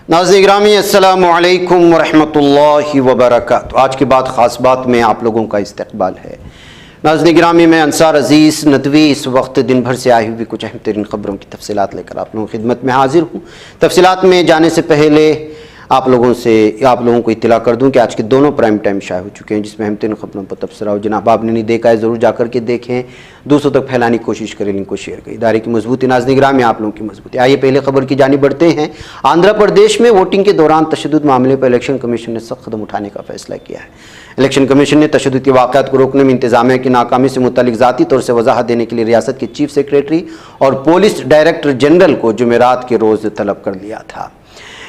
ناظرین گرامی السلام علیکم ورحمۃ اللہ وبرکاتہ۔ آج کی بات خاص بات میں آپ لوگوں کا استقبال ہے۔ ناظرین گرامی، میں انصار عزیز ندوی اس وقت دن بھر سے آئی ہوئی کچھ اہم ترین خبروں کی تفصیلات لے کر آپ لوگوں کی خدمت میں حاضر ہوں۔ تفصیلات میں جانے سے پہلے آپ لوگوں کو اطلاع کر دوں کہ آج کے دونوں پرائم ٹائم شائع ہو چکے ہیں، جس میں اہم ترین خبروں پر تبصرہ ہو۔ جناب آپ نے نہیں دیکھا ہے ضرور جا کر کے دیکھیں، دوسروں تک پھیلانے کی کوشش کریں، لنک کو شیئر کریں۔ ادارے کی مضبوطی، ناظرین گرامی آپ لوگوں کی مضبوطی۔ آئیے پہلے خبر کی جانب بڑھتے ہیں۔ آندھرا پردیش میں ووٹنگ کے دوران تشدد معاملے پر الیکشن کمیشن نے سخت قدم اٹھانے کا فیصلہ کیا ہے۔ الیکشن کمیشن نے تشدد کے واقعات کو روکنے میں انتظامیہ کی ناکامی سے متعلق ذاتی طور سے وضاحت دینے کے لیے ریاست کے چیف سیکریٹری اور پولیس ڈائریکٹر جنرل کو جمعرات کے روز طلب کر لیا تھا۔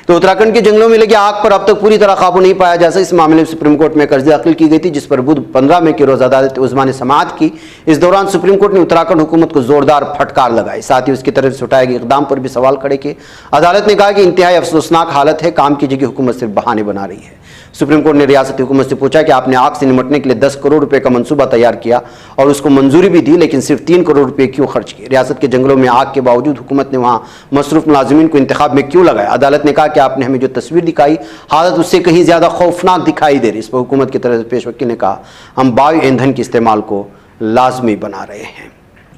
تو اتراکھنڈ کے جنگلوں میں لگی آگ پر اب تک پوری طرح قابو نہیں پایا جا سکا۔ اس معاملے میں سپریم کورٹ میں عرضی داخل کی گئی تھی، جس پر بدھ 15 مئی کے روز عدالت عظمیٰ نے سماعت کی۔ اس دوران سپریم کورٹ نے اتراکھنڈ حکومت کو زوردار پھٹکار لگائی، ساتھ ہی اس کی طرف سے اٹھائے گئے اقدام پر بھی سوال کھڑے کیے۔ عدالت نے کہا کہ انتہائی افسوسناک حالت ہے، کام کی جگہ حکومت صرف بہانے بنا رہی ہے۔ سپریم کورٹ نے ریاستی حکومت سے پوچھا کہ آپ نے آگ سے نمٹنے کے لیے 10 کروڑ روپے کا منصوبہ تیار کیا اور اس کو منظوری بھی دی، لیکن صرف 3 کروڑ روپے کیوں خرچ کیے؟ ریاست کے جنگلوں میں آگ کے باوجود حکومت نے وہاں مصروف ملازمین کو انتخاب میں کیوں لگایا؟ عدالت نے کہا کہ آپ نے ہمیں جو تصویر دکھائی، حالت اس سے کہیں زیادہ خوفناک دکھائی دے رہی۔ اس پر حکومت کی طرف سے پیش وکیل نے کہا ہم بایو ایندھن کے استعمال کو لازمی بنا رہے ہیں۔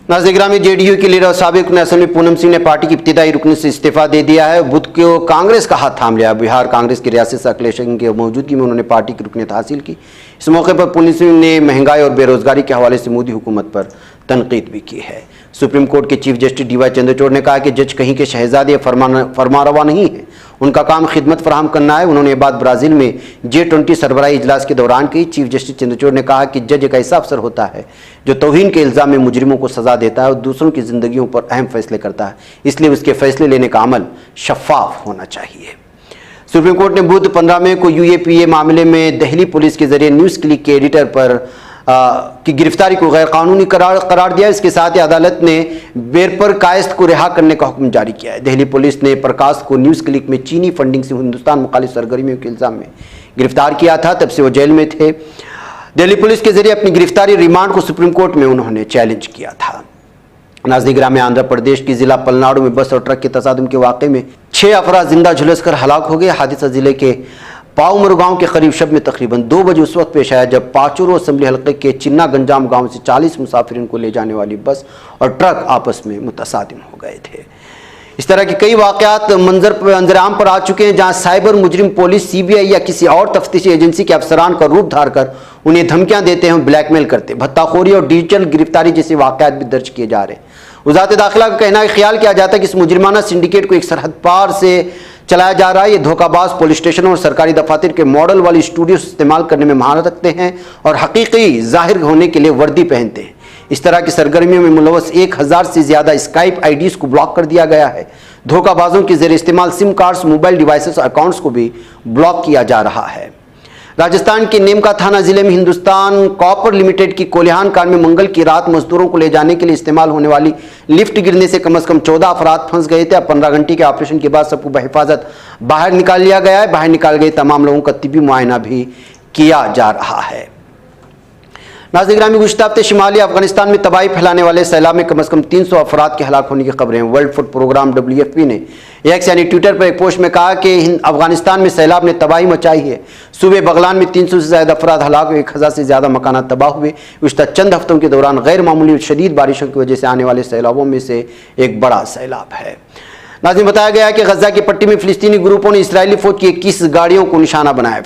ناظرین گرامی، جے ڈی یو کے لیڈر اور سابق رکن اسمبلی پونم سنگھ نے پارٹی کی ابتدائی رکن سے استعفیٰ دے دیا ہے۔ بدھ کو کانگریس کا ہاتھ تھام لیا۔ بہار کانگریس کی ریاست سے اکھلیش سنگھ کی موجودگی میں انہوں نے پارٹی کی رکنیت حاصل کی۔ اس موقع پر پونم سنگھ نے مہنگائی اور بے روزگاری کے حوالے سے مودی حکومت پر تنقید بھی کی ہے۔ سپریم کورٹ کے chief justice D Y Chandrachud نے کہا کہ جج کہیں کے شہزادے فرمانروا نہیں ہیں، ان کا کام خدمت فراہم کرنا ہے۔ انہوں نے یہ بات برازیل میں G20 سربراہی اجلاس کے دوران کی۔ چیف جسٹس چندرچوڑ نے کہا کہ جج ایک ایسا افسر ہوتا ہے جو توہین کے الزام میں مجرموں کو سزا دیتا ہے اور دوسروں کی زندگیوں پر اہم فیصلے کرتا ہے، اس لیے اس کے فیصلے لینے کا عمل شفاف ہونا چاہیے۔ سپریم کورٹ نے بدھ 15 مئی کو UAPA معاملے میں دہلی پولیس کے ذریعے نیوز کلک کے ایڈیٹر پر کی گرفتاری کو غیر قانونی قرار دیا۔ اس کے ساتھ ہی عدالت نے بیرپر کائست کو رہا کرنے کا حکم جاری کیا ہے۔ دہلی پولیس نے پرکاست کو نیوز کلک میں چینی فنڈنگ سے ہندوستان مخالف سرگرمیوں کے الزام میں گرفتار کیا تھا، تب سے وہ جیل میں تھے۔ دہلی پولیس کے ذریعے اپنی گرفتاری ریمانڈ کو سپریم کورٹ میں انہوں نے چیلنج کیا تھا۔ ناظرین گرامی، آندھرا پردیش کی ضلع پلناڈو میں بس اور ٹرک کے تصادم کے واقعے میں 6 افراد زندہ جھلس کر ہلاک ہو گئے۔ حادثہ ضلع کے پاؤمرو گاؤں کے قریب شب میں تقریباً 2 بجے اس وقت پیش آیا جب پاچورو اسمبلی حلقے کے چنا گنجام گاؤں سے 40 مسافرین کو لے جانے والی بس اور ٹرک آپس میں متصادم ہو گئے تھے۔ اس طرح کے کئی واقعات منظر عام پر آ چکے ہیں، جہاں سائبر مجرم پولیس، CBI یا کسی اور تفتیشی ایجنسی کے افسران کا روپ دھار کر انہیں دھمکیاں دیتے ہیں، بلیک میل کرتے ہیں۔ بھتہ خوری اور ڈیجیٹل گرفتاری جیسے واقعات بھی درج کیے جا رہے ہیں۔ وزارت داخلہ کا کہنا ہے، خیال کیا جاتا ہے کہ اس مجرمانہ سنڈیکیٹ کو ایک سرحد پار سے چلایا جا رہا ہے۔ یہ دھوکہ باز پولیس اسٹیشنوں اور سرکاری دفاتر کے ماڈل والی اسٹوڈیوز استعمال کرنے میں مہارت رکھتے ہیں اور حقیقی ظاہر ہونے کے لیے وردی پہنتے ہیں۔ اس طرح کی سرگرمیوں میں ملوث 1000 سے زیادہ اسکائپ IDs کو بلاک کر دیا گیا ہے۔ دھوکہ بازوں کے زیر استعمال سم کارڈز، موبائل ڈیوائسز اور اکاؤنٹس کو بھی بلاک کیا جا رہا ہے۔ راجستھان کے نیمکا تھانہ ضلع میں ہندوستان کاپر لمیٹڈ کی کولیہان کان میں منگل کی رات مزدوروں کو لے جانے کے لیے استعمال ہونے والی لفٹ گرنے سے کم از کم 14 افراد پھنس گئے تھے۔ اب 15 گھنٹے کے آپریشن کے بعد سب کو بحفاظت باہر نکال لیا گیا ہے۔ باہر نکال گئے تمام لوگوں کا طبی معائنہ بھی کیا جا رہا ہے۔ ناظرین گرامی، گزشتہ ہفتے شمالی افغانستان میں تباہی پھیلانے والے سیلاب میں کم از کم 300 افراد کے ہلاک ہونے کی خبریں ہیں۔ ورلڈ فوڈ پروگرام WFP نے ایکس یعنی ٹویٹر پر ایک پوسٹ میں کہا کہ افغانستان میں سیلاب نے تباہی مچائی ہے۔ صوبے بغلان میں 300 سے زیادہ افراد ہلاک ہوئے، 1000 سے زیادہ مکانات تباہ ہوئے۔ گزشتہ چند ہفتوں کے دوران غیر معمولی شدید بارشوں کی وجہ سے آنے والے سیلابوں میں سے ایک بڑا سیلاب ہے۔ ناظرین، بتایا گیا ہے کہ غزہ کی پٹی میں فلسطینی گروپوں نے اسرائیلی فوج کی 21 گاڑیوں کو نشانہ بنایا۔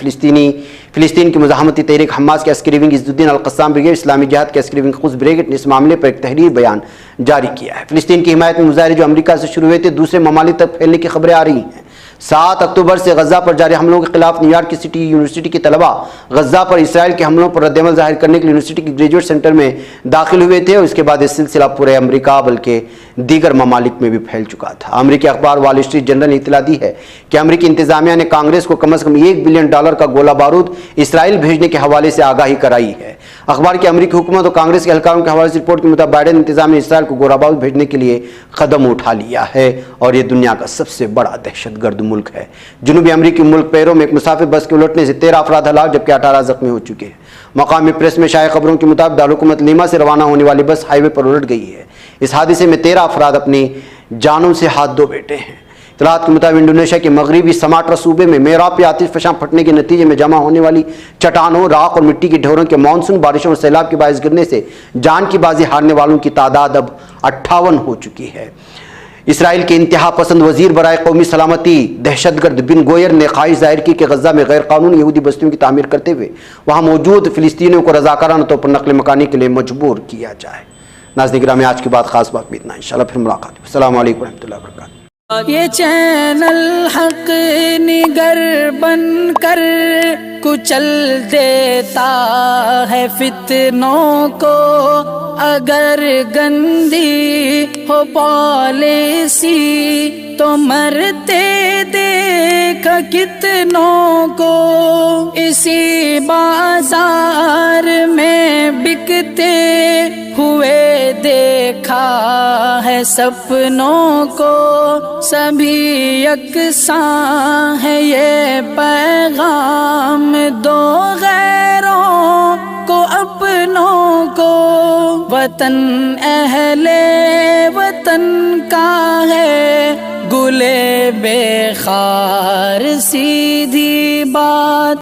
فلسطین کی مزاحمتی تحریک حماس کے عسکری ونگ عز الدین القسام بریگیڈ، اسلامی جہاد کے عسکری ونگ قدس بریگیڈ نے اس معاملے پر ایک تحریر بیان جاری کیا ہے۔ فلسطین کی حمایت میں مظاہرے جو امریکہ سے شروع ہوئے تھے، دوسرے ممالک تک پھیلنے کی خبریں آ رہی ہیں۔ 7 اکتوبر سے غزہ پر جاری حملوں کے خلاف نیو یارک سٹی یونیورسٹی کے طلباء غزہ پر اسرائیل کے حملوں پر ردعمل ظاہر کرنے کے لیے یونیورسٹی کے گریجویٹ سینٹر میں داخل ہوئے تھے اور اس کے بعد یہ سلسلہ پورے امریکہ بلکہ دیگر ممالک میں بھی پھیل چکا تھا۔ امریکی اخبار وال اسٹریٹ جرنل نے اطلاع دی ہے کہ امریکی انتظامیہ نے کانگریس کو کم از کم $1 بلین کا گولہ بارود اسرائیل بھیجنے کے حوالے سے آگاہی کرائی ہے۔ اخبار کی امریکی حکومت اور کانگریس کے اہلکاروں کے حوالے سے رپورٹ کے مطابق بائیڈن انتظامیہ نے اسرائیل کو گولہ بارود بھیجنے کے لیے قدم اٹھا لیا ہے اور یہ دنیا کا سب سے بڑا دہشت گرد ملک ہے۔ جنوبی امریکی ملک پیرو میں ایک مسافر بس کے الٹنے سے 13 افراد ہلاک جبکہ 18 زخمی ہو چکے ہیں۔ مقامی پریس میں شائع خبروں کے مطابق دارالحکومت لیما سے روانہ ہونے والی بس ہائی وے پر الٹ گئی ہے۔ اس حادثے میں 13 افراد اپنی جانوں سے ہاتھ دھو بیٹھے ہیں۔ اطلاعات کے مطابق انڈونیشیا کے مغربی سماٹرا صوبے میں میراب پہ آتش فشاں پھٹنے کے نتیجے میں جمع ہونے والی چٹانوں، راکھ اور مٹی کے ڈھیروں کے مانسون بارشوں اور سیلاب کے باعث گرنے سے جان کی بازی ہارنے والوں کی تعداد اب 58 ہو چکی ہے۔ اسرائیل کے انتہا پسند وزیر برائے قومی سلامتی دہشت گرد بن گوئر نے خواہش ظاہر کی کہ غزہ میں غیر قانونی یہودی بستیوں کی تعمیر کرتے ہوئے وہاں موجود فلسطینیوں کو رضاکارانہ طور پر نقل مکانی کے لیے مجبور کیا جائے۔ ناظرین گرامی، آج کی بات خاص بات میں اتنا، انشاءاللہ پھر ملاقات ہوگی۔ السلام علیکم ورحمۃ اللہ وبرکاتہ۔ یہ چینل حق نگر بن کر کچل دیتا ہے فتنوں کو، اگر گندی ہو پالیسی تو مرتے دیکھ کتنوں کو، اسی بازار میں بکتے ہوئے دیکھا ہے سپنوں کو، سبھی یکساں ہے یہ پیغام دو غیروں کو اپنوں کو، وطن اہل وطن کا ہے گلے بے خار سیدھی بات۔